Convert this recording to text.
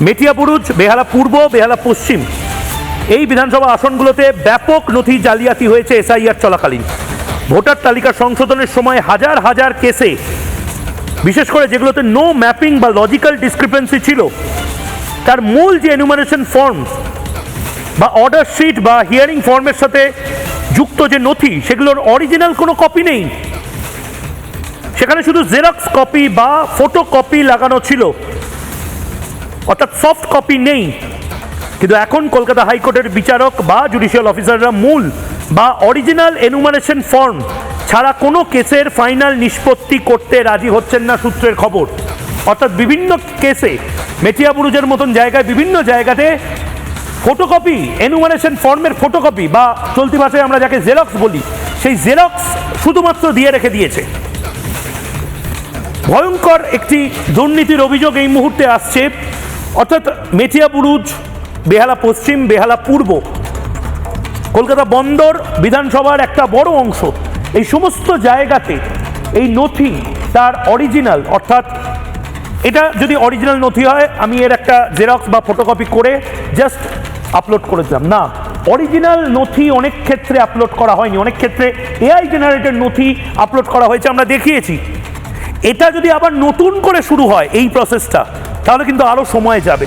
মেটিয়াবুরুজ, বেহালা পূর্ব, বেহালা পশ্চিম এই বিধানসভা আসনগুলোতে ব্যাপক নথি জালিয়াতি হয়েছে এসআইআর চলাকালীন। ভোটার তালিকা সংশোধনের সময় হাজার হাজার কেসে, বিশেষ করে যেগুলোতে নো ম্যাপিং বা লজিক্যাল ডিসক্রিপেন্সি ছিল, তার মূল যে এনুমারেশন ফর্ম বা অর্ডার শিট বা হিয়ারিং ফর্মের সাথে যুক্ত যে নথি, সেগুলোর অরিজিনাল কোনো কপি নেই। সেখানে শুধু জেরক্স কপি বা ফটো কপি লাগানো ছিল, অর্থাৎ সফট কপি নেই। কিন্তু এখন কলকাতা হাইকোর্টের বিচারক বা জুডিশিয়াল অফিসাররা মূল বা অরিজিনাল এনুমারেশন ফর্ম ছাড়া কোনো কেসের ফাইনাল নিষ্পত্তি করতে রাজি হচ্ছেন না সূত্রের খবর। অর্থাৎ বিভিন্ন কেসে, মেটিয়াবুরুজের মতন জায়গায় বিভিন্ন জায়গাতে ফটোকপি, এনুমারেশন ফর্মের ফটোকপি বা চলতি ভাষায় আমরা যাকে জেরক্স বলি, সেই জেরক্স শুধুমাত্র দিয়ে রেখে দিয়েছে। ভয়ঙ্কর একটি দুর্নীতির অভিযোগ এই মুহূর্তে আসছে। অর্থাৎ মেটিয়াবুরুজ, বেহালা পশ্চিম, বেহালা পূর্ব, কলকাতা বন্দর বিধানসভার একটা বড় অংশ, এই সমস্ত জায়গাতে এই নথি তার অরিজিনাল, অর্থাৎ এটা যদি অরিজিনাল নথি হয় আমি এর একটা জেরক্স বা ফটোকপি করে জাস্ট আপলোড করে দিলাম না। অরিজিনাল নথি অনেক ক্ষেত্রে আপলোড করা হয়নি, অনেক ক্ষেত্রে এআই জেনারেটেড নথি আপলোড করা হয়েছে, আমরা দেখিয়েছি। এটা যদি আবার নতুন করে শুরু হয় এই প্রসেসটা, তাহলে কিন্তু আরও সময় যাবে।